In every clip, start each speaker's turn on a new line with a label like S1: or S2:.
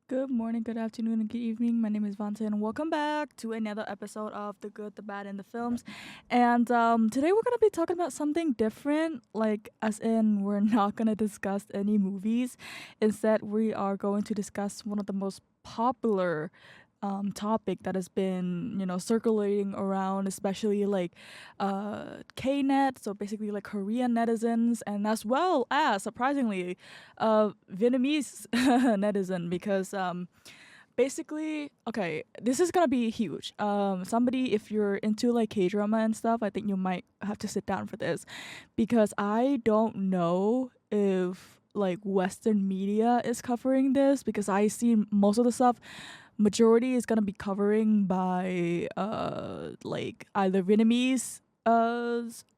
S1: Good morning, good afternoon, and good evening. My name is Vanta, and welcome back to another episode of The Good, the Bad, and the Films. And today we're going to be talking about something different, like, as in, we're not going to discuss any movies. Instead, we are going to discuss one of the most popular topic that has been circulating around, especially like Knet, so basically like Korean netizens, and as well as surprisingly Vietnamese netizen, because basically, okay, this is gonna be huge. Somebody, if you're into like K drama and stuff, I think you might have to sit down for this, because I don't know if like Western media is covering this, because I see most of the stuff majority is gonna be covering by like either Vietnamese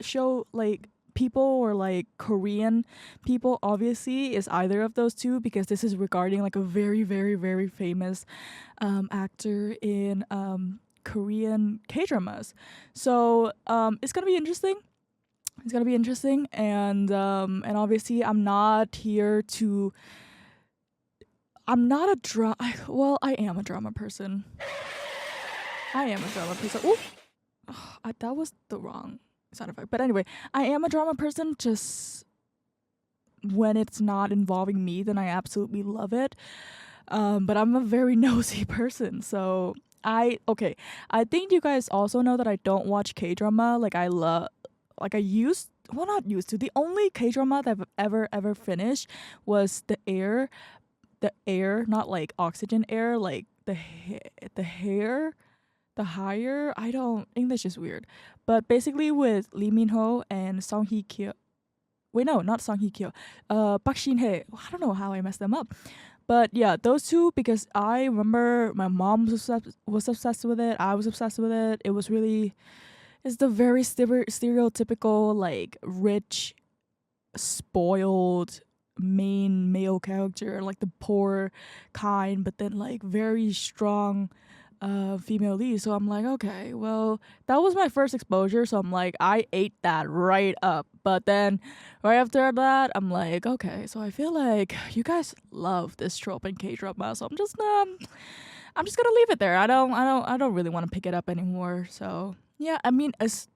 S1: show like people or like Korean people. Obviously is either of those two, because this is regarding like a very famous actor in Korean K dramas. So it's gonna be interesting. It's gonna be interesting, and obviously I'm not a drama. Well, I am a drama person. I am a drama person. Ooh, that was the wrong sound effect. But anyway, I am a drama person. Just when it's not involving me, then I absolutely love it. But I'm a very nosy person, so okay. I think you guys also know that I don't watch K drama. Like I used. Well, not used to. The only K drama that I've ever finished was the air, not like oxygen air, like the hair, the higher. I don't, English is weird, but basically with Lee Min Ho and Song Hye Kyo. Wait, no, not Song Hye Kyo. Park Shin Hye. I don't know how I messed them up, but yeah, those two, because I remember my mom was obsessed with it. I was obsessed with it. It was really, it's the very stereotypical like rich spoiled main male character, like the poor kind, but then like very strong female lead. So I'm like, okay, well, that was my first exposure. So I'm like, I ate that right up. But then right after that, I'm like, okay, so I feel like you guys love this trope in K drama. So I'm just gonna leave it there. I don't really want to pick it up anymore. So yeah, I mean, it's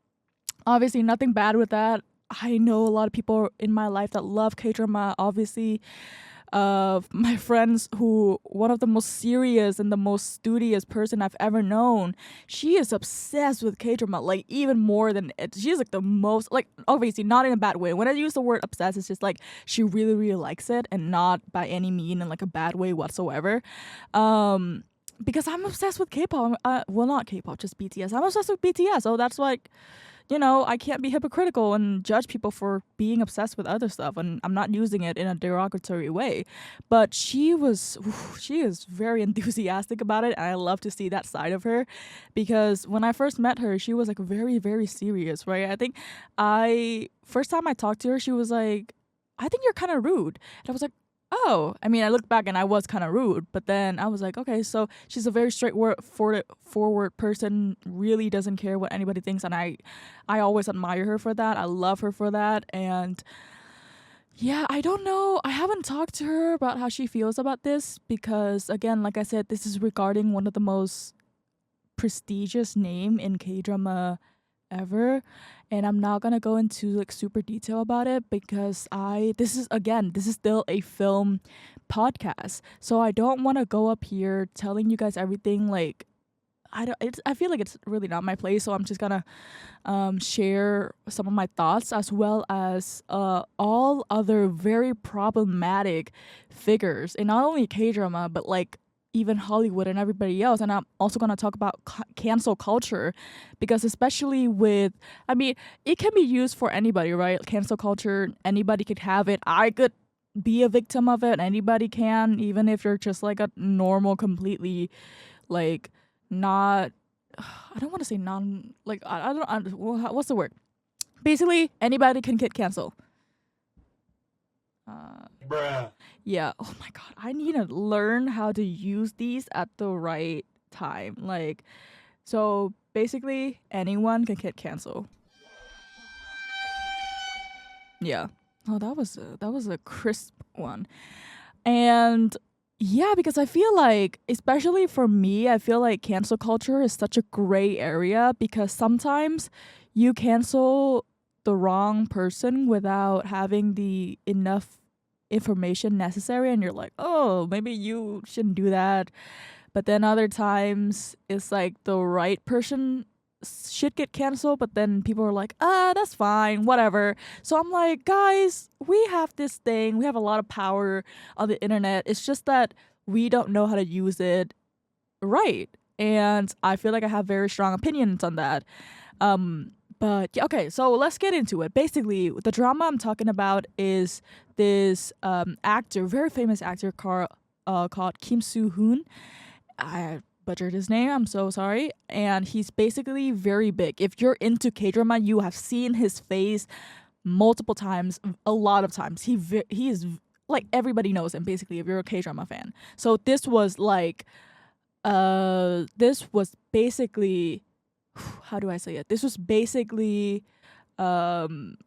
S1: obviously nothing bad with that. I know a lot of people in my life that love K drama. Obviously, my friends, who one of the most serious and the most studious person I've ever known, she is obsessed with K drama, like even more than it. She's like the most, like, obviously not in a bad way. When I use the word obsessed, it's just like she really likes it, and not by any mean in like a bad way whatsoever. Because I'm obsessed with K-pop. Well, not K-pop, just BTS. I'm obsessed with BTS, so that's like, I can't be hypocritical and judge people for being obsessed with other stuff, and I'm not using it in a derogatory way. But she is very enthusiastic about it, and I love to see that side of her, because when I first met her, she was like very serious, right? I think first time I talked to her, she was like, I think you're kind of rude. And I was like, oh, I mean, I looked back and I was kind of rude, but then I was like, okay, so she's a very forward person, really doesn't care what anybody thinks, and I always admire her for that. I love her for that, and yeah, I don't know. I haven't talked to her about how she feels about this, because again, like I said, this is regarding one of the most prestigious name in K drama ever, and I'm not gonna go into like super detail about it, because this is still a film podcast, so I don't want to go up here telling you guys everything. Like, I feel like it's really not my place, so I'm just gonna share some of my thoughts, as well as all other very problematic figures in not only K drama, but like even Hollywood and everybody else. And I'm also going to talk about cancel culture, because especially with, I mean, it can be used for anybody, right? Cancel culture, anybody could have it. I could be a victim of it. Anybody can, even if you're just like a normal, completely like not, I don't want to say non, like, what's the word? Basically, anybody can get canceled. Bruh. Yeah. Oh my god. I need to learn how to use these at the right time. Like, so basically, anyone can get canceled. Yeah. Oh, that was a crisp one. And Yeah, because I feel like, especially for me, I feel like cancel culture is such a gray area because sometimes you cancel the wrong person without having the enough information necessary, and you're like, oh, maybe you shouldn't do that. But then other times it's like the right person should get canceled, but then people are like, that's fine, whatever. So I'm like, guys, we have this thing, we have a lot of power on the internet. It's just that we don't know how to use it right. And I feel like I have very strong opinions on that. But yeah, okay, so let's get into it. Basically, the drama I'm talking about is this actor, very famous actor called Kim Soo Hoon. I butchered his name. I'm so sorry. And he's basically very big. If you're into K drama, you have seen his face multiple times, a lot of times. He is like, everybody knows him basically if you're a K drama fan. So this was basically, how do I say it? This was basically um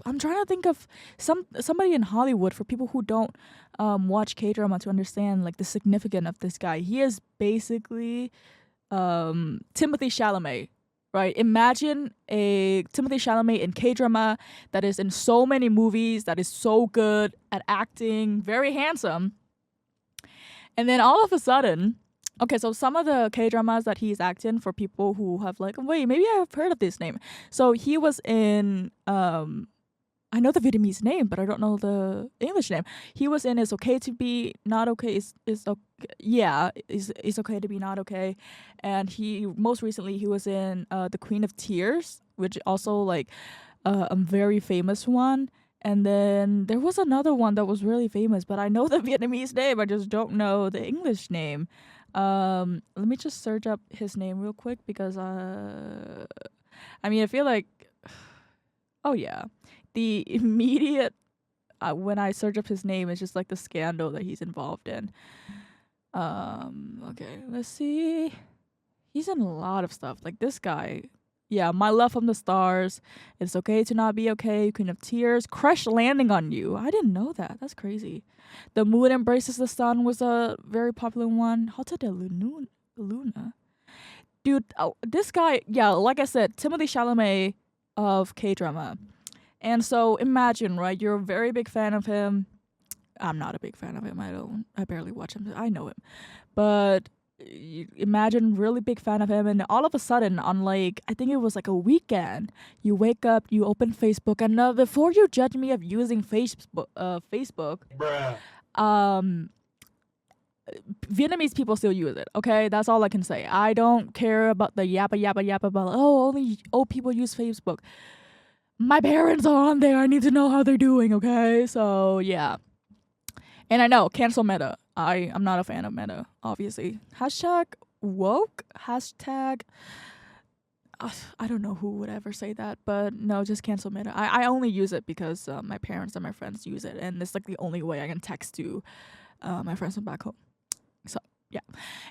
S1: I'm trying to think of somebody in Hollywood for people who don't watch K drama to understand like the significance of this guy. He is basically Timothy Chalamet, right? Imagine a Timothy Chalamet in K drama that is in so many movies, that is so good at acting, very handsome, and then all of a sudden. Okay, so some of the K dramas that he's acting, for people who have like, wait, maybe I've heard of this name. So he was in I know the Vietnamese name, but I don't know the English name. He was in "It's Okay to Be Not Okay." Is okay. Yeah, is okay to be not okay. And he most recently he was in "The Queen of Tears," which also like a very famous one. And then there was another one that was really famous, but I know the Vietnamese name. I just don't know the English name. Let me just search up his name real quick because I mean, I feel like, oh yeah, the immediate when I search up his name is just like the scandal that he's involved in. Okay, let's see. He's in a lot of stuff. Like this guy. Yeah, My Love from the Stars. It's Okay to Not Be Okay. Queen of Tears. Crash Landing on You. I didn't know that. That's crazy. The Moon Embraces the Sun was a very popular one. Hotel de Luna. Dude, oh, this guy, yeah, like I said, Timothy Chalamet of K-drama. And so imagine, right? You're a very big fan of him. I'm not a big fan of him. I barely watch him. I know him. But imagine really big fan of him, and all of a sudden on like, I think it was like a weekend, you wake up, you open Facebook, and before you judge me of using Facebook,
S2: Bruh.
S1: Vietnamese people still use it. Okay, that's all I can say. I don't care about the yappa about, oh, only old people use Facebook. My parents are on there. I need to know how they're doing. Okay, so yeah. And I know, cancel Meta. I'm not a fan of Meta, obviously. Hashtag woke. Hashtag. I don't know who would ever say that, but no, just cancel Meta. I only use it because my parents and my friends use it, and it's like the only way I can text to my friends from back home. So yeah.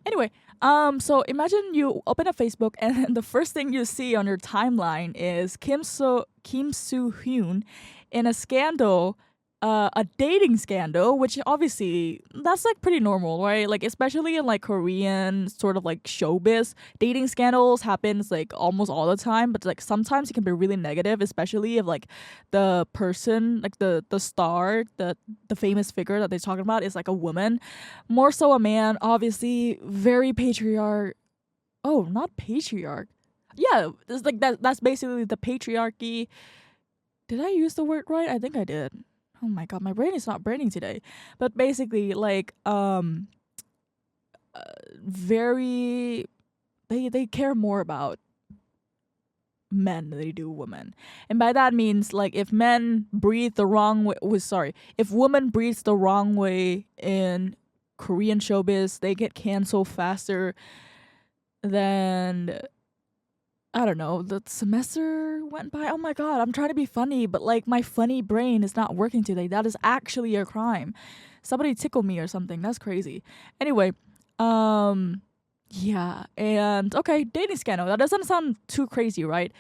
S1: Anyway, so imagine you open up Facebook and the first thing you see on your timeline is Kim Soo Hyun in a scandal, a dating scandal, which obviously that's like pretty normal, right? Like especially in like Korean sort of like showbiz, dating scandals happens like almost all the time, but like sometimes it can be really negative, especially if like the person, like the star, the famous figure that they're talking about is like a woman, more so a man. Obviously, very patriarch. Oh, not patriarch. Yeah, it's like that's basically the patriarchy. Did I use the word right? I think I did. Oh my god, my brain is not braining today. But basically, like, very, they care more about men than they do women, and by that means like if men breathe the wrong way, if women breathe the wrong way in Korean showbiz, they get canceled faster than, I don't know, the semester went by. Oh my god, I'm trying to be funny, but like my funny brain is not working today. That is actually a crime. Somebody tickle me or something. That's crazy. Anyway, yeah, and okay, dating scandal. That doesn't sound too crazy, right?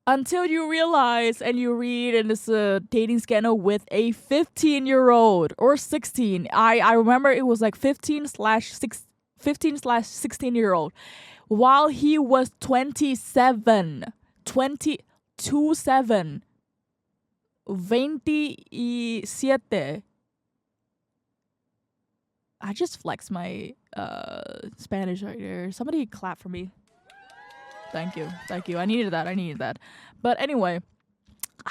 S1: Until you realize and you read, and it's a dating scandal with a 15-year-old or 16. I remember it was like 15/16-year-old, while he was 27. 27. 27. I just flexed my Spanish right there. Somebody clap for me. Thank you. I needed that. But anyway,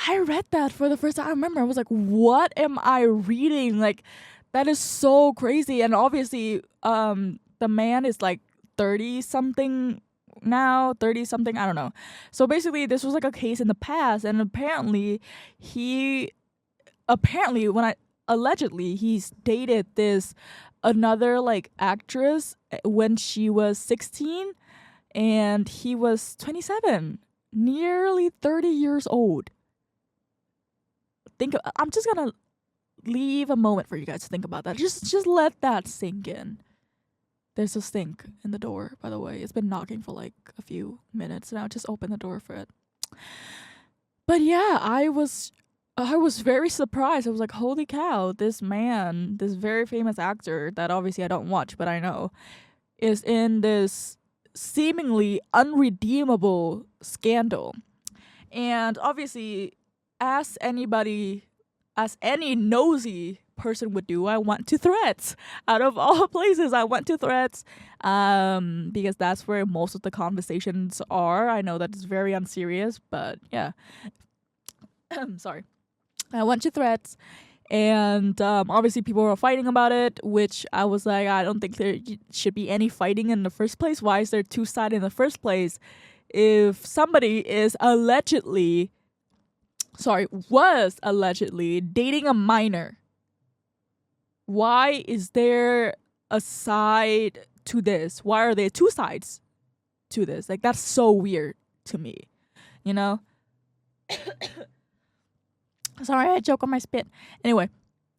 S1: I read that for the first time. I remember I was like, what am I reading? Like, that is so crazy. And obviously, the man is like 30 something now, 30 something, I don't know. So basically, this was like a case in the past, and apparently allegedly he's dated this another like actress when she was 16 and he was 27, nearly 30 years old. I'm just gonna leave a moment for you guys to think about that. Just let that sink in. There's a stink in the door, by the way. It's been knocking for like a few minutes now. Just open the door for it. But yeah, I was very surprised. I was like, holy cow, this man, this very famous actor that obviously I don't watch, but I know, is in this seemingly unredeemable scandal. And obviously, as any nosy person would do, I went to Threads. Out of all places, I went to Threads because that's where most of the conversations are. I know that it's very unserious, but yeah. Sorry. I went to Threads, and obviously people were fighting about it, which I was like, I don't think there should be any fighting in the first place. Why is there two sides in the first place? If somebody was allegedly dating a minor, why is there a side to this? Why are there two sides to this? Like, that's so weird to me, you know? Sorry, I choke on my spit. Anyway,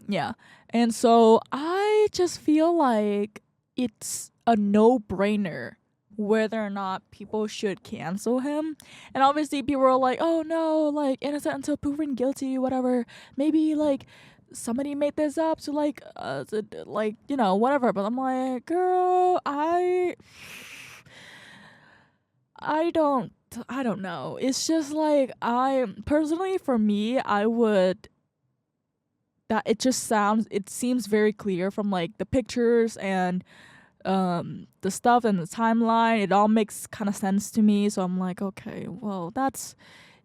S1: yeah. And so I just feel like it's a no-brainer whether or not people should cancel him. And obviously people are like, oh no, like, innocent until proven guilty, whatever. Maybe like somebody made this up to like whatever. But I'm like, girl, I don't know. It's just like, personally, for me, it seems very clear from like the pictures and the stuff and the timeline. It all makes kind of sense to me. So I'm like, okay, well, that's,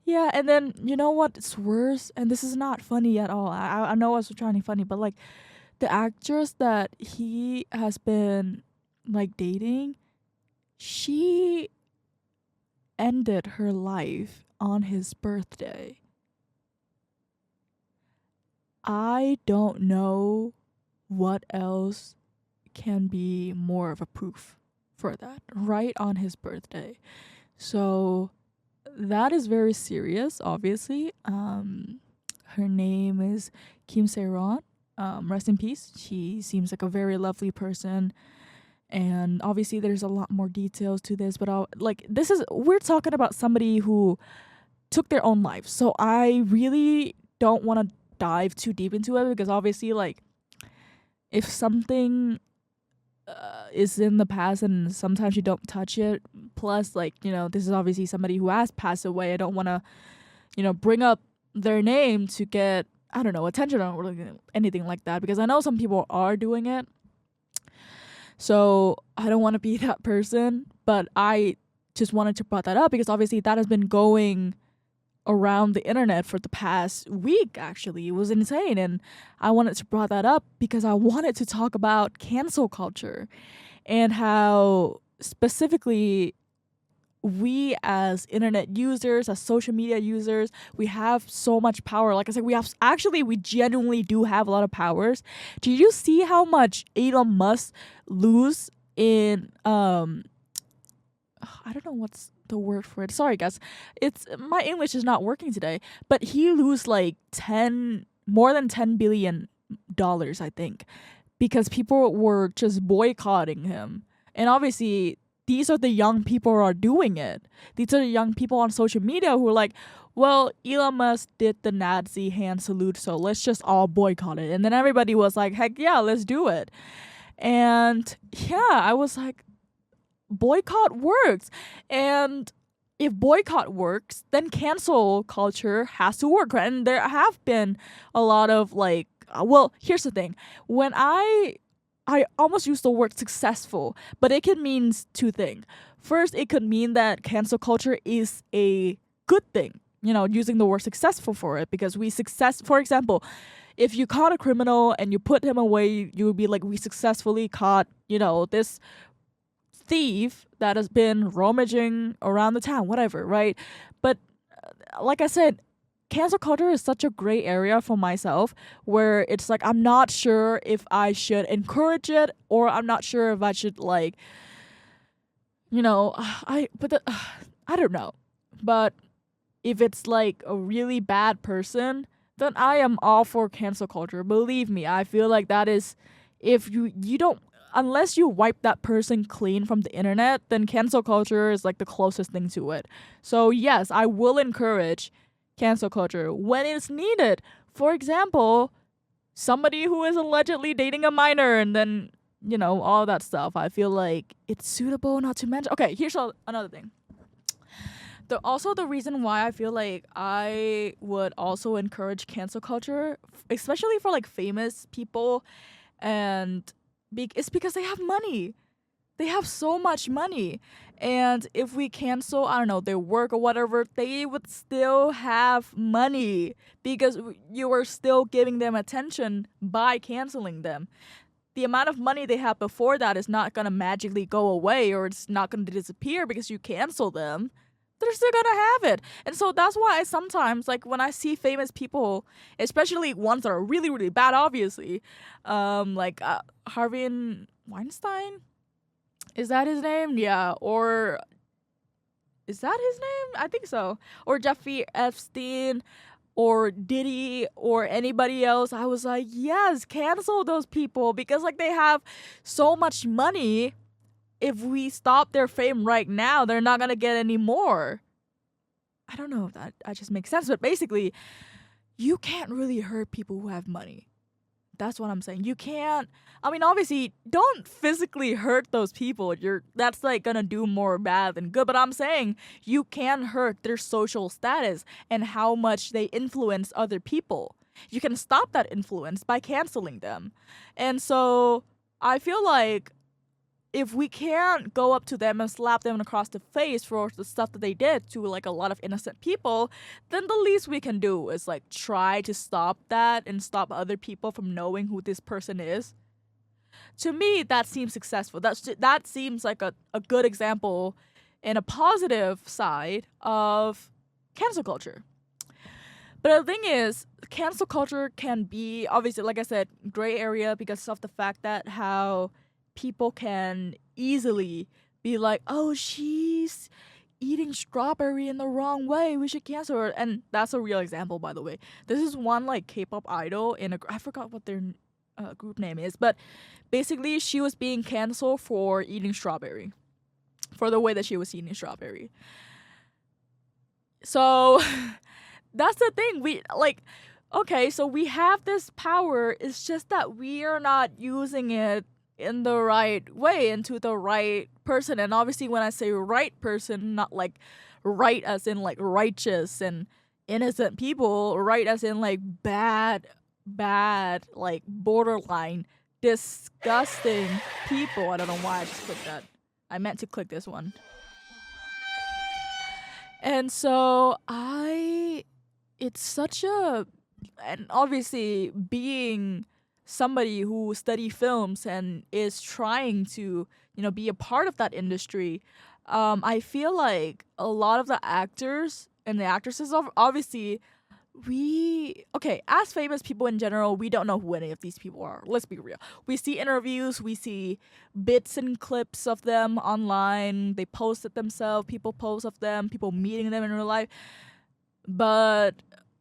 S1: yeah. And then, you know what? It's worse. And this is not funny at all. I know I was trying to be funny, but like the actress that he has been like dating, she ended her life on his birthday. I don't know what else can be more of a proof for that, right on his birthday. So that is very serious, obviously. Her name is Kim Se-ron. Rest in peace. She seems like a very lovely person. And obviously there's a lot more details to this, but we're talking about somebody who took their own life. So I really don't want to dive too deep into it, because obviously, like, if something is in the past and sometimes you don't touch it, plus, like, you know, this is obviously somebody who has passed away. I don't want to, you know, bring up their name to get, I don't know, attention or anything like that, because I know some people are doing it. So I don't want to be that person, but I just wanted to bring that up because obviously that has been going around the internet for the past week. Actually, it was insane, and I wanted to bring that up because I wanted to talk about cancel culture and how specifically we as internet users, as social media users, we have so much power. Like I said, we genuinely do have a lot of powers. Did you see how much Elon Musk lose in I don't know what's the word for it. Sorry guys. It's my English is not working today, but he lose like more than $10 billion, I think, because people were just boycotting him. And obviously these are the young people who are doing it. These are the young people on social media who are like, well, Elon Musk did the Nazi hand salute, so let's just all boycott it. And then everybody was like, heck yeah, let's do it. And yeah, I was like, boycott works. And if boycott works, then cancel culture has to work. Right? And there have been a lot of like, well, here's the thing. When I almost use the word successful, but it can mean two things. First, it could mean that cancel culture is a good thing, using the word successful for it, because for example, if you caught a criminal and you put him away, you would be like, we successfully caught, this thief that has been rummaging around the town, whatever, right? But like I said, cancel culture is such a gray area for myself, where it's like, I'm not sure if I should encourage it, or I'm not sure if I should like, I don't know. But if it's like a really bad person, then I am all for cancel culture. Believe me, I feel like that is, if you don't, unless you wipe that person clean from the internet, then cancel culture is like the closest thing to it. So yes, I will encourage cancel culture when it's needed. For example, somebody who is allegedly dating a minor, and then, all that stuff. I feel like it's suitable not to mention. Okay, here's another thing. The reason why I feel like I would also encourage cancel culture, especially for like famous people, and it's because they have money. They have so much money. And if we cancel, I don't know, their work or whatever, they would still have money because you are still giving them attention by canceling them. The amount of money they had before that is not going to magically go away, or it's not going to disappear because you cancel them. They're still going to have it. And so that's why I sometimes, like, when I see famous people, especially ones that are really, really bad, obviously, like Harvey Weinstein, is that his name? Yeah. Or is that his name? I think so. Or Jeffrey Epstein, or Diddy, or anybody else. I was like, yes, cancel those people, because like they have so much money. If we stop their fame right now, they're not gonna get any more. I don't know if that just makes sense, but basically, you can't really hurt people who have money. That's what I'm saying. You can't. I mean, obviously, don't physically hurt those people. That's like gonna do more bad than good. But I'm saying you can hurt their social status and how much they influence other people. You can stop that influence by canceling them. And so I feel like if we can't go up to them and slap them across the face for the stuff that they did to like a lot of innocent people, then the least we can do is like try to stop that and stop other people from knowing who this person is. To me, that seems successful. That seems like a good example and a positive side of cancel culture. But the thing is, cancel culture can be, obviously, like I said, gray area because of the fact that how people can easily be like, oh, she's eating strawberry in the wrong way, we should cancel her. And that's a real example, by the way. This is one like K-pop idol I forgot what their group name is, but basically she was being canceled for eating strawberry, for the way that she was eating strawberry. So that's the thing. We like, okay, so we have this power, it's just that we are not using it in the right way and to the right person. And obviously when I say right person, not like right as in like righteous and innocent people, right as in like bad, like borderline disgusting people. I don't know why I just clicked that. I meant to click this one. And so it's such a, and obviously being somebody who study films and is trying to, be a part of that industry, I feel like a lot of the actors and the actresses, obviously, as famous people in general, we don't know who any of these people are. Let's be real. We see interviews, we see bits and clips of them online. They post it themselves. People post of them, people meeting them in real life. But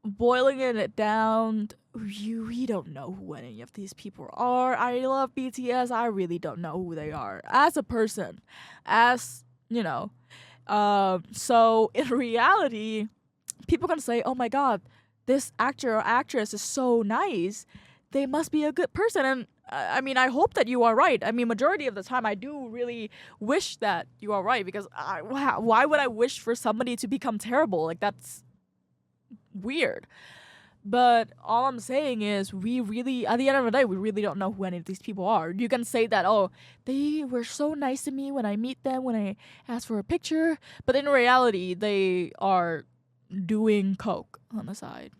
S1: boiling it down, we don't know who any of these people are. I love BTS. I really don't know who they are as a person, as you know. So in reality, people can say, "Oh my God, this actor or actress is so nice. They must be a good person." And I mean, I hope that you are right. I mean, majority of the time, I do really wish that you are right because why would I wish for somebody to become terrible? Like that's weird. But all I'm saying is, we really, at the end of the day, we really don't know who any of these people are. You can say that, oh, they were so nice to me when I meet them, when I ask for a picture. But in reality, they are doing coke on the side.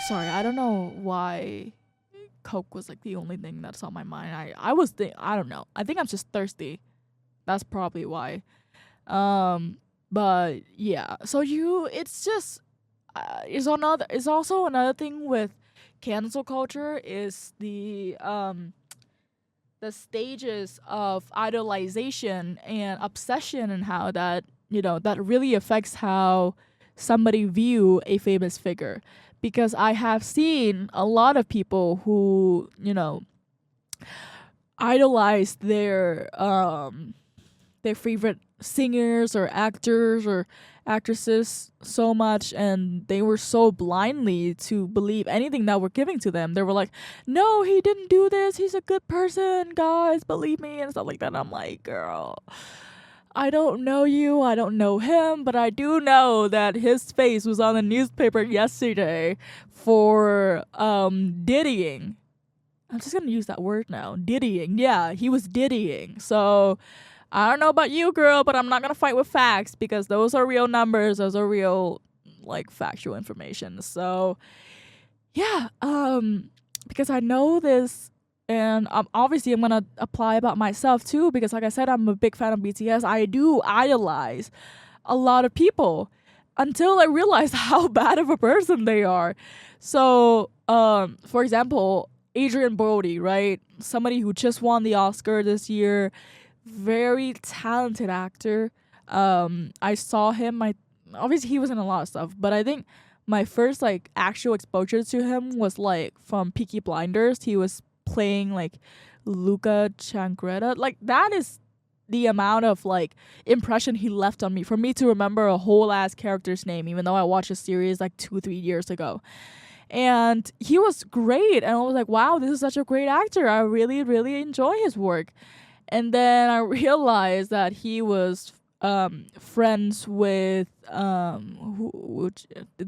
S1: Sorry, I don't know why coke was like the only thing that's on my mind. I don't know. I think I'm just thirsty. That's probably why. But yeah. So it's just is also another thing with cancel culture is the stages of idolization and obsession and how that that really affects how somebody view a famous figure, because I have seen a lot of people who idolize their favorite singers or actors or actresses so much, and they were so blindly to believe anything that we're giving to them. They were like, no, he didn't do this, he's a good person, guys, believe me, and stuff like that. And I'm like, girl, I don't know you, I don't know him, but I do know that his face was on the newspaper yesterday for diddying. I'm just gonna use that word now. Diddying. Yeah, he was diddying. So I don't know about you, girl, but I'm not gonna fight with facts because those are real numbers. Those are real, like, factual information. So yeah, because I know this, and obviously I'm gonna apply about myself too. Because like I said, I'm a big fan of BTS. I do idolize a lot of people until I realize how bad of a person they are. So, for example, Adrian Brody, right? Somebody who just won the Oscar this year, very talented actor. I saw him. Obviously he was in a lot of stuff, but I think my first like actual exposure to him was like from Peaky Blinders. He was playing like Luca Changretta. Like that is the amount of like impression he left on me for me to remember a whole ass character's name, even though I watched a series like 2-3 years ago. And he was great, and I was like, wow, this is such a great actor. I really, really enjoy his work. And then I realized that he was friends with there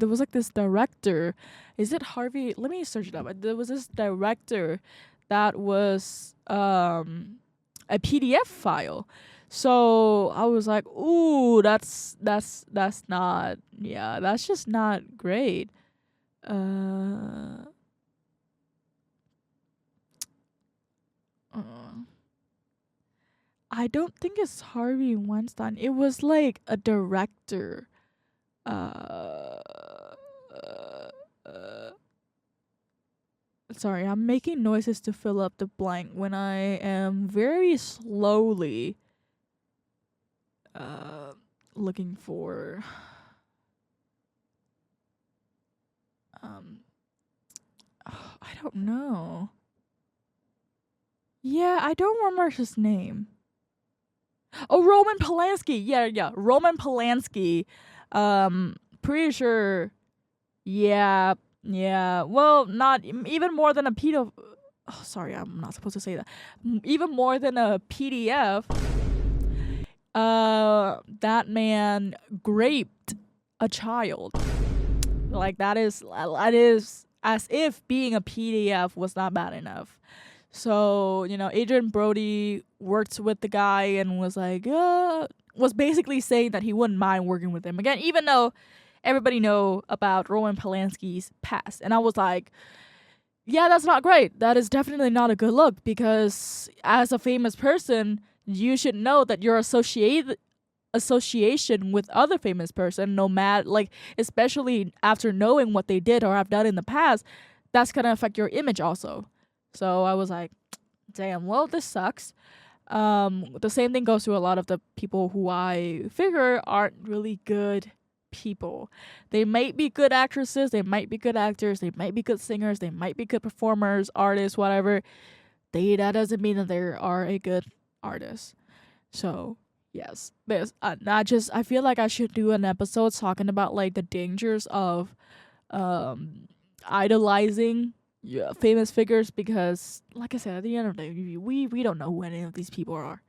S1: was like this director. Is it Harvey? Let me search it up. There was this director that was a PDF file. So I was like, ooh, that's not, yeah, that's just not great. Uh, uh, I don't think it's Harvey Weinstein. It was like a director. Uh, uh, uh, Sorry, I'm making noises to fill up the blank when I am very slowly looking for um I don't know. Yeah, I don't remember his name. Oh, Roman Polanski. Yeah. Roman Polanski. Pretty sure. Yeah. Well, not even more than a pedo. Oh, sorry, I'm not supposed to say that. Even more than a PDF. That man raped a child. Like that is as if being a PDF was not bad enough. So, Adrian Brody worked with the guy and was like, was basically saying that he wouldn't mind working with him again, even though everybody know about Roman Polanski's past. And I was like, yeah, that's not great. That is definitely not a good look, because as a famous person, you should know that your association with other famous person, no matter, like, especially after knowing what they did or have done in the past, that's gonna affect your image also. So I was like, damn, well, this sucks. The same thing goes to a lot of the people who I figure aren't really good people. They might be good actresses, they might be good actors, they might be good singers, they might be good performers, artists, whatever. That doesn't mean that they are a good artist. So yes, this I feel like I should do an episode talking about like the dangers of um idolizing, yeah, famous figures, because like I said, at the end of the day, we don't know who any of these people are.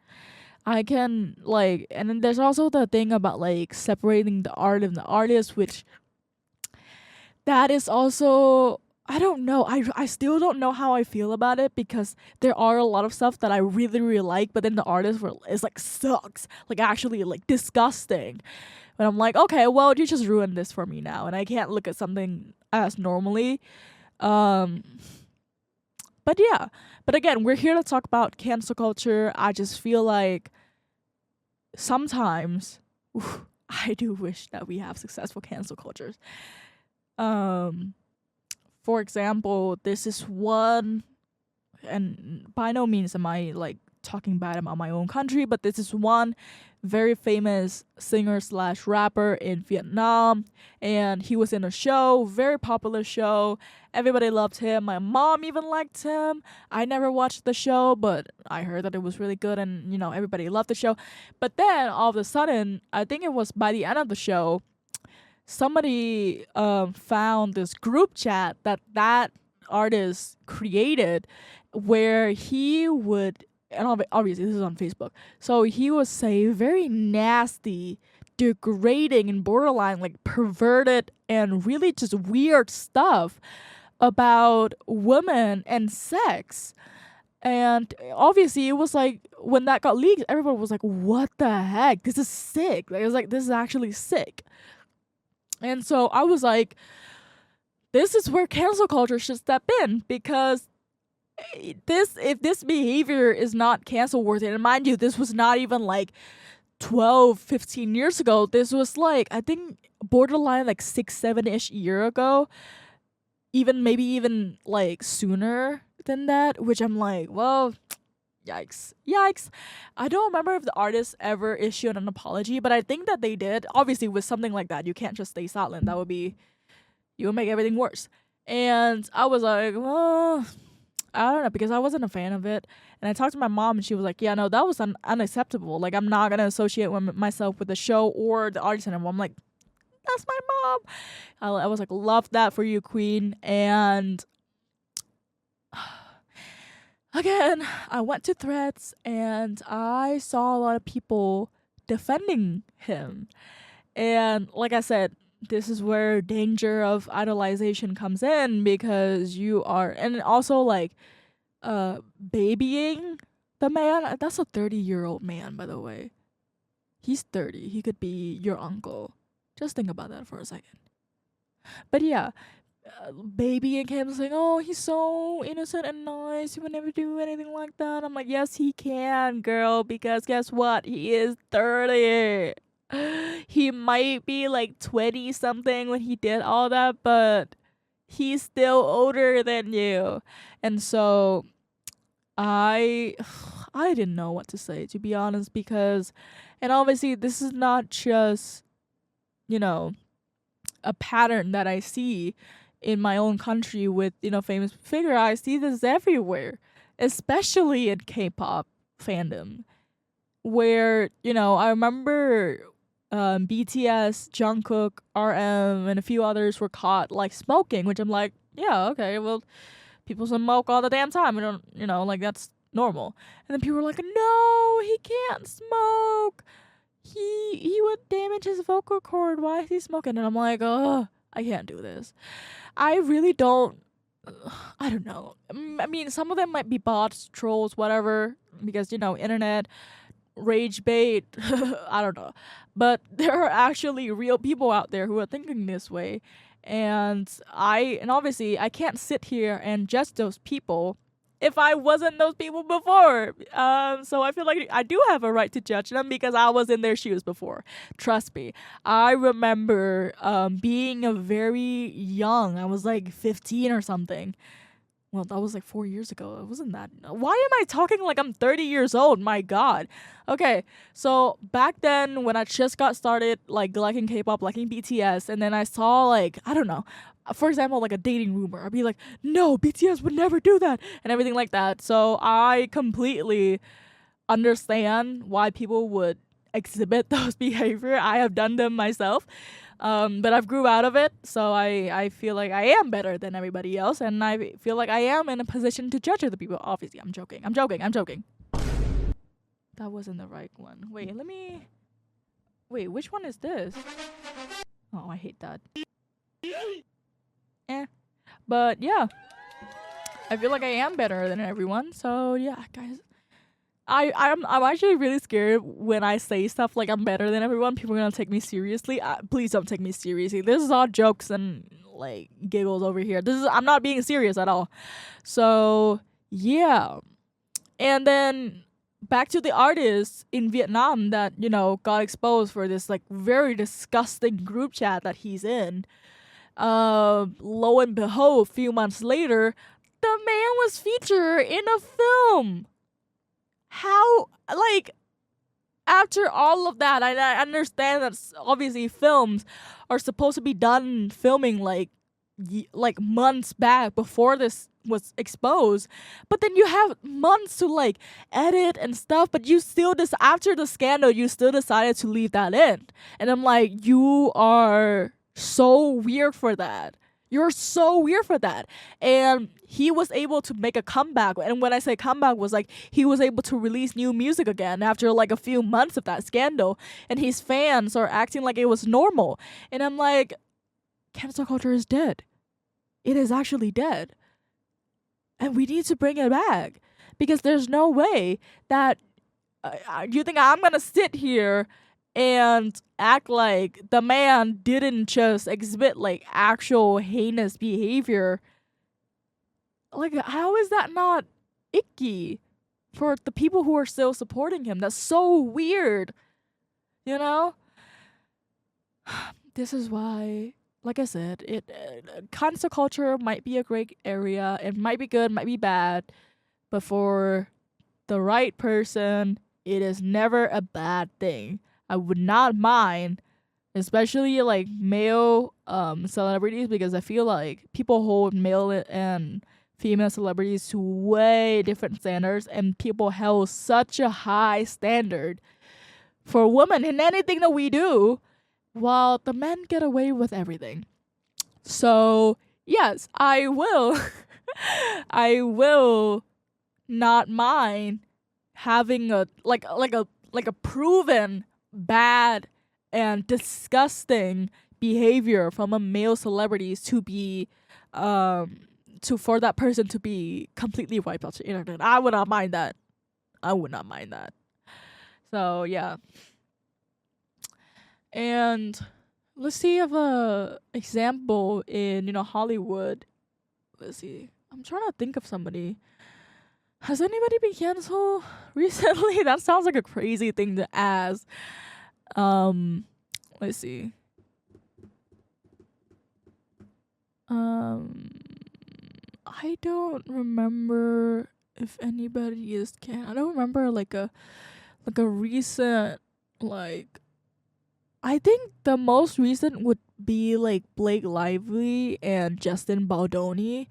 S1: I can like, and then there's also the thing about like separating the art and the artist, which that is also, I don't know. I still don't know how I feel about it, because there are a lot of stuff that I really really like, but then the artist is like sucks, like actually like disgusting. And I'm like, okay, well you just ruined this for me now, and I can't look at something as normally. Um, but yeah, but again, we're here to talk about cancel culture. I just feel like sometimes I do wish that we have successful cancel cultures. Um, for example, this is one, and by no means am I like talking bad about my own country, but this is one very famous singer slash rapper in Vietnam, and he was in a show, very popular show. Everybody loved him. My mom even liked him. I never watched the show, but I heard that it was really good, and everybody loved the show. But then all of a sudden, I think it was by the end of the show, somebody found this group chat that artist created, where he would, and obviously this is on Facebook, so he would say very nasty, degrading, and borderline like perverted and really just weird stuff about women and sex. And obviously it was like, when that got leaked, everyone was like, what the heck, this is sick. Like, it was like, this is actually sick. And so I was like, this is where cancel culture should step in, because if this behavior is not cancel worthy, and mind you, this was not even like 12-15 years ago. This was like, I think borderline like 6-7-ish year ago, maybe even like sooner than that, which I'm like, well, yikes. I don't remember if the artist ever issued an apology, but I think that they did. Obviously with something like that, you can't just stay silent. That would be, you would make everything worse. And I was like, well, I don't know, because I wasn't a fan of it. And I talked to my mom, and she was like, yeah, no, that was unacceptable. Like, I'm not going to associate myself with the show or the artist anymore. I'm like, that's my mom. I was like, love that for you, queen. And again, I went to Threads, and I saw a lot of people defending him. And like I said, this is where danger of idolization comes in, because you are, and also like babying the man. That's a 30-year-old man, by the way. He's 30. He could be your uncle. Just think about that for a second. But yeah, babying him, saying, oh, he's so innocent and nice, he would never do anything like that. I'm like, yes he can, girl, because guess what, he is 30. He might be like 20 something when he did all that, but he's still older than you. And so I didn't know what to say, to be honest, because, and obviously this is not just a pattern that I see in my own country with famous figure. I see this everywhere, especially in K-pop fandom, where I remember BTS, Jungkook, RM, and a few others were caught like smoking, which I'm like, yeah, okay, well, people smoke all the damn time. I don't, like, that's normal. And then people were like, no, he can't smoke. He would damage his vocal cord. Why is he smoking? And I'm like, oh, I can't do this. I really don't. I don't know. I mean, some of them might be bots, trolls, whatever, because internet rage bait. I don't know, but there are actually real people out there who are thinking this way, and obviously I can't sit here and judge those people if I wasn't those people before. So I feel like I do have a right to judge them because I was in their shoes before. Trust me. I remember being a very young, I was like 15 or something, Well, that was like 4 years ago. It wasn't that. Why am I talking like I'm 30 years old? My God. Okay, so back then when I just got started like liking K-pop, liking BTS, and then I saw like I don't know, for example, like a dating rumor, I'd be like, no, BTS would never do that, and everything like that. So I completely understand why people would exhibit those behavior. I have done them myself. But I've grew out of it, so I feel like I am better than everybody else, and I feel like I am in a position to judge other people. Obviously, I'm joking. I'm joking. I'm joking. That wasn't the right one. Wait, let me. Wait, which one is this? Oh, I hate that. Eh. But yeah, I feel like I am better than everyone. So yeah, guys. I'm actually really scared when I say stuff like I'm better than everyone. People are gonna take me seriously. Please don't take me seriously. This is all jokes and like giggles over here. I'm not being serious at all. So yeah, and then back to the artist in Vietnam that got exposed for this like very disgusting group chat that he's in. Lo and behold, a few months later, the man was featured in a film. How, like, after all of that, I understand that obviously films are supposed to be done filming like months back before this was exposed, but then you have months to like edit and stuff, but you still after the scandal you still decided to leave that in, and I'm like, you are so weird for that. You're so weird for that. And he was able to make a comeback. And when I say comeback, was like he was able to release new music again after like a few months of that scandal. And his fans are acting like it was normal. And I'm like, cancel culture is dead. It is actually dead. And we need to bring it back. Because there's no way that you think I'm going to sit here and act like the man didn't just exhibit like actual heinous behavior. Like, how is that not icky for the people who are still supporting him? That's so weird, you know? This is why, like I said, cancel culture might be a great area. It might be good, might be bad, but for the right person, it is never a bad thing. I would not mind, especially like male celebrities, because I feel like people hold male and female celebrities to way different standards, and people held such a high standard for women in anything that we do, while the men get away with everything. So yes, I will I will not mind having a like a proven bad and disgusting behavior from a male celebrities to be for that person to be completely wiped off the internet. I would not mind that. I would not mind that. So yeah. And let's see if a example in Hollywood. Let's see. I'm trying to think of somebody. Has anybody been canceled recently? That sounds like a crazy thing to ask. Let's see. I don't remember if anybody is I don't remember like a recent like. I think the most recent would be like Blake Lively and Justin Baldoni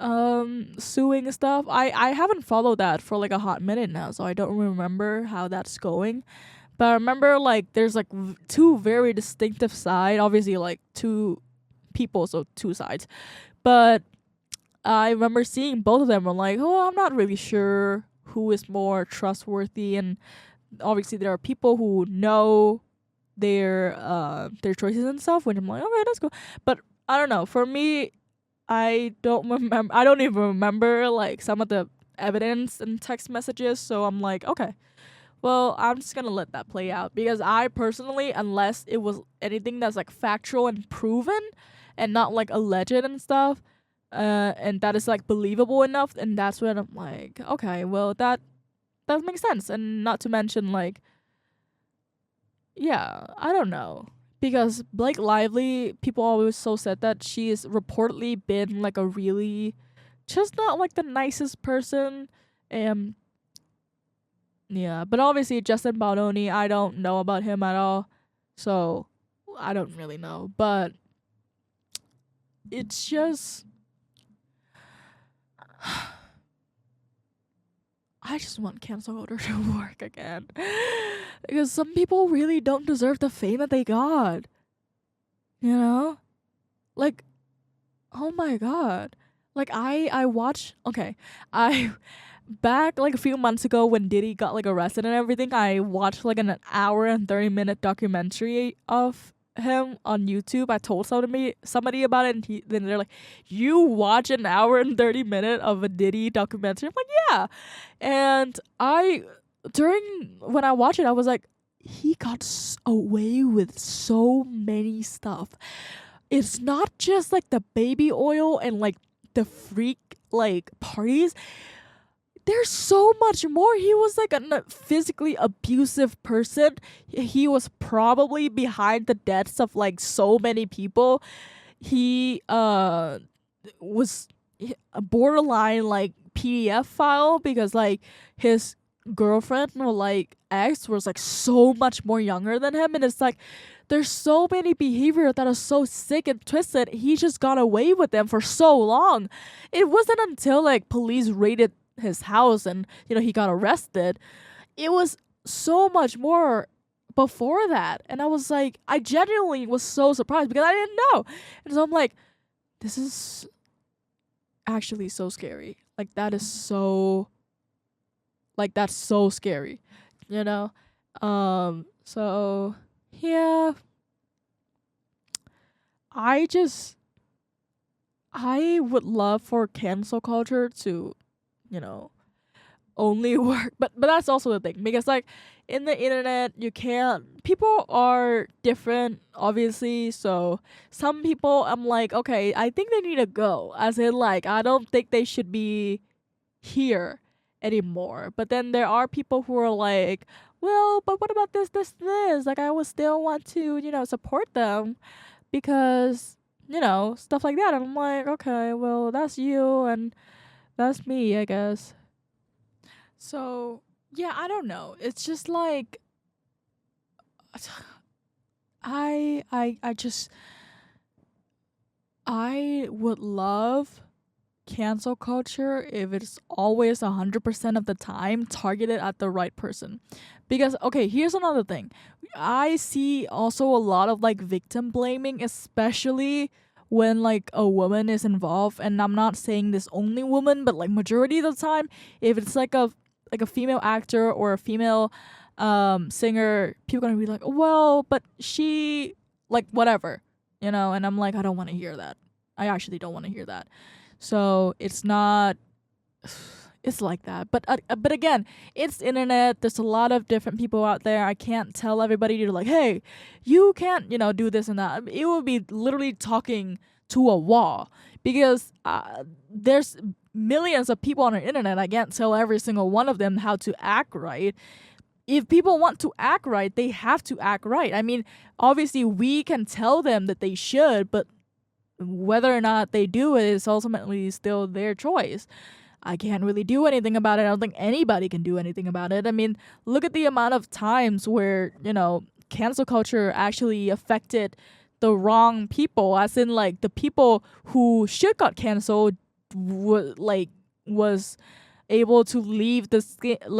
S1: suing stuff. I haven't followed that for like a hot minute now, so I don't remember how that's going. But I remember like there's like two very distinctive sides, obviously like two people, so two sides. But I remember seeing both of them. I'm like, oh, I'm not really sure who is more trustworthy, and obviously there are people who know their choices and stuff, which I'm like, okay, that's cool. But I don't know. For me, I don't remember. I don't even remember like some of the evidence and text messages. So I'm like, okay, well, I'm just gonna let that play out, because I personally, unless it was anything that's like factual and proven, and not like alleged and stuff, and that is like believable enough, and that's when I'm like, okay, well that makes sense, and not to mention like. Yeah, I don't know. Because Blake Lively, people always so said that she's reportedly been like a really just not like the nicest person. And yeah, but obviously Justin Baldoni, I don't know about him at all, so I don't really know. But it's just, I just want cancel culture to work again, because some people really don't deserve the fame that they got. You know, like, oh my god, like I watch. Okay, I back like a few months ago when Diddy got like arrested and everything, I watched like an hour and 30-minute documentary of him on YouTube. I told somebody about it, and then they're like, "You watch an hour and 30 minute of a Diddy documentary?" I'm like, "Yeah." And I during when I watched it, I was like, he got away with so many stuff. It's not just like the baby oil and like the freak like parties. There's so much more. He was like a physically abusive person. He was probably behind the deaths of like so many people. He was a borderline like PDF file, because like his girlfriend or like ex was like so much more younger than him, and it's like there's so many behavior that are so sick and twisted. He just got away with them for so long. It wasn't until like police raided his house and he got arrested. It was so much more before that, and I was like, I genuinely was so surprised because I didn't know. And so I'm like, this is actually so scary. Like that is so, like that's so scary, you know. So yeah, I would love for cancel culture to, you know, only work. But that's also the thing, because like in the internet you can't, people are different obviously. So some people I'm like, okay, I think they need to go, as in like I don't think they should be here anymore. But then there are people who are like, well, but what about this, like I would still want to support them, because stuff like that. And I'm like, okay, well, that's you and that's me, I guess. So yeah, I don't know. It's just like I just I would love cancel culture if it's always 100% of the time targeted at the right person. Because okay, here's another thing. I see also a lot of like victim blaming, especially when like a woman is involved. And I'm not saying this only woman, but like majority of the time, if it's like a female actor or a female singer, people are gonna be like, well, but she like whatever, and I'm like, I don't want to hear that. I actually don't want to hear that. So it's not, it's like that. But again, it's internet. There's a lot of different people out there. I can't tell everybody to like, hey, you can't do this and that. It would be literally talking to a wall, because there's millions of people on the internet. I can't tell every single one of them how to act right. If people want to act right, they have to act right. I mean, obviously we can tell them that they should, but whether or not they do it is ultimately still their choice. I can't really do anything about it. I don't think anybody can do anything about it. I mean, look at the amount of times where, cancel culture actually affected the wrong people, as in like the people who should got canceled was able to leave the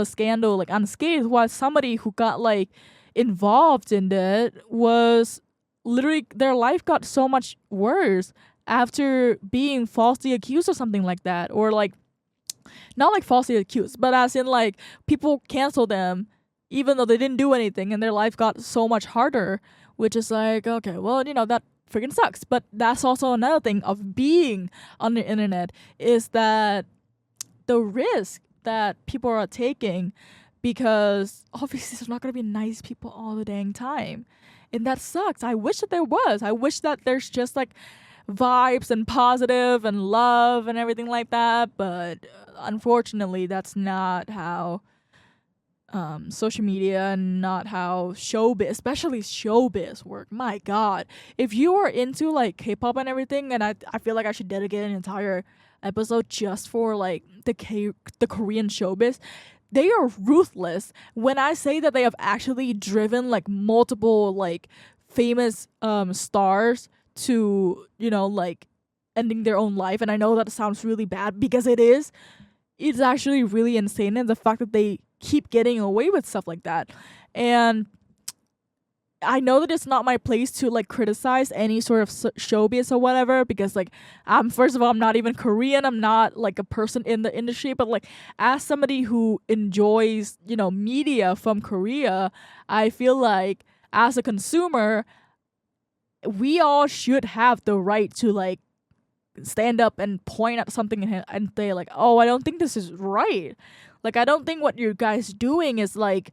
S1: scandal like unscathed, while somebody who got like involved in that was literally, their life got so much worse after being falsely accused or something like that. Or like, not like falsely accused, but as in like people cancel them even though they didn't do anything, and their life got so much harder, which is like, okay, well, that freaking sucks. But that's also another thing of being on the internet, is that the risk that people are taking, because obviously there's not going to be nice people all the dang time. And that sucks. I wish that there was. I wish that there's just like vibes and positive and love and everything like that. But unfortunately, that's not how social media and not how showbiz, especially showbiz, work. My God. If you are into like K-pop and everything, and I feel like I should dedicate an entire episode just for like the Korean showbiz. They are ruthless. When I say that they have actually driven like multiple like famous stars to, like ending their own life, and I know that sounds really bad because it is. It's actually really insane, and the fact that they keep getting away with stuff like that. And I know that it's not my place to like criticize any sort of showbiz or whatever, because like first of all, I'm not even Korean. I'm not like a person in the industry, but like as somebody who enjoys, media from Korea, I feel like as a consumer, we all should have the right to like stand up and point at something and say like, oh, I don't think this is right. Like, I don't think what you guys doing is like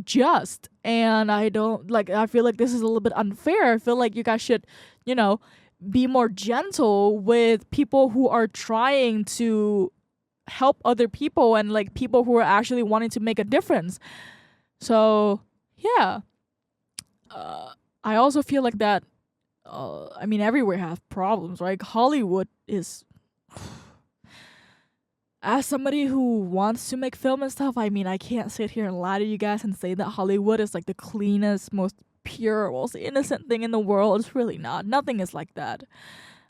S1: just, and I don't like, I feel like this is a little bit unfair. I feel like you guys should, be more gentle with people who are trying to help other people and like people who are actually wanting to make a difference. So yeah, I also feel like that I mean, everywhere have problems, right? Hollywood is. As somebody who wants to make film and stuff, I mean, I can't sit here and lie to you guys and say that Hollywood is like the cleanest, most pure, most innocent thing in the world. It's really not. Nothing is like that.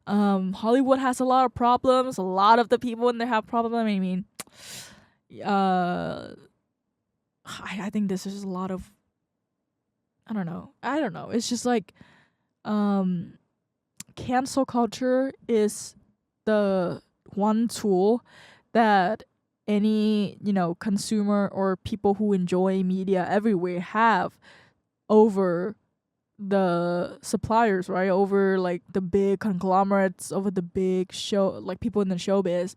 S1: Hollywood has a lot of problems. A lot of the people in there have problems. I mean, I think this is a lot of. I don't know. It's just like, cancel culture is the one tool that any, consumer or people who enjoy media everywhere have over the suppliers, right? Over like the big conglomerates, over the big like people in the showbiz.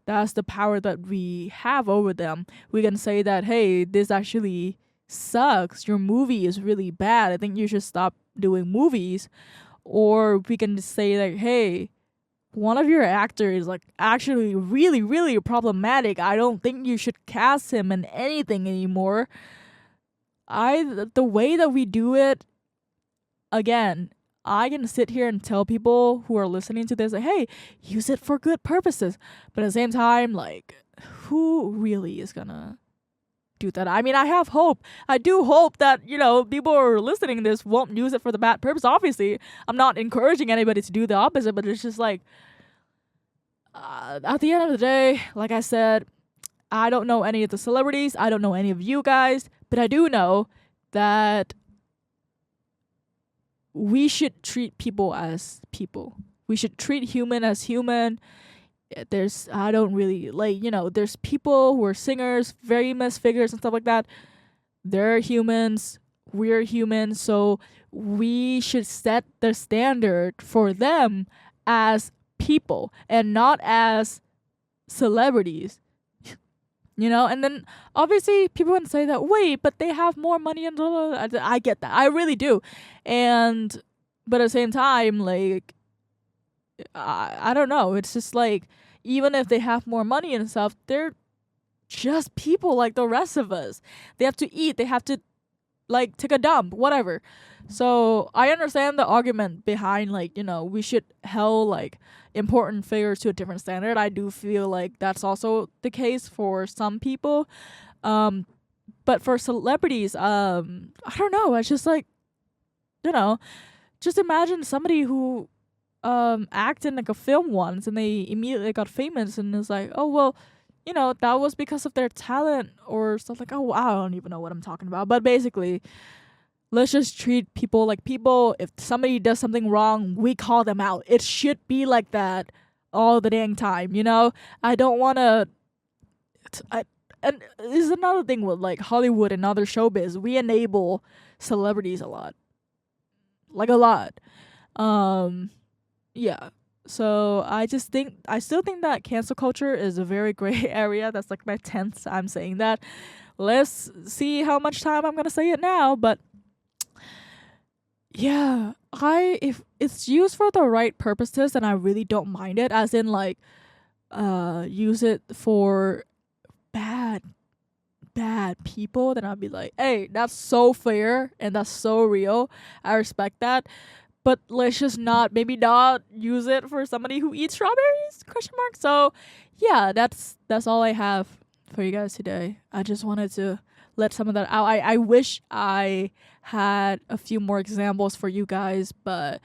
S1: That's the power that we have over them. We can say that, hey, this actually sucks. Your movie is really bad. I think you should stop doing movies. Or we can just say like, hey, one of your actors is like actually really, really problematic. I don't think you should cast him in anything anymore. The way that we do it, again, I can sit here and tell people who are listening to this like, hey, use it for good purposes. But at the same time, like, who really is gonna do that? I mean, I have hope. I do hope that, people who are listening to this won't use it for the bad purpose. Obviously, I'm not encouraging anybody to do the opposite, but it's just like, at the end of the day, like I said, I don't know any of the celebrities. I don't know any of you guys, but I do know that we should treat people as people. We should treat human as human. I don't really like, there's people who are singers, famous figures and stuff like that. They're humans. We're humans. So we should set the standard for them as people and not as celebrities. And then obviously people can say that, wait, but they have more money and blah, blah, blah. I get that. I really do. But at the same time, like, I don't know. It's just like, even if they have more money and stuff, they're just people like the rest of us. They have to eat. They have to, like, take a dump, whatever. So I understand the argument behind, like, we should hold, like, important figures to a different standard. I do feel like that's also the case for some people. But for celebrities, I don't know. It's just like, just imagine somebody who act in like a film once and they immediately got famous and it's like, oh well, that was because of their talent or stuff like, oh, I don't even know what I'm talking about. But basically, let's just treat people like people. If somebody does something wrong, we call them out. It should be like that all the dang time, I don't want to. And this is another thing with like Hollywood and other showbiz. We enable celebrities a lot, like a lot. Yeah. So I still think that cancel culture is a very gray area. That's like my 10th time saying that. Let's see how much time I'm gonna say it now, but yeah, if it's used for the right purposes, then I really don't mind it. As in, like, use it for bad people, then I'll be like, hey, that's so fair and that's so real. I respect that. but let's just maybe not use it for somebody who eats strawberries? Question mark. So yeah, that's all I have for you guys today. I just wanted to let some of that out. I wish I had a few more examples for you guys, but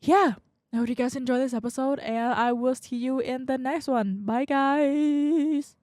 S1: yeah. I hope you guys enjoy this episode, and I will see you in the next one. Bye, guys.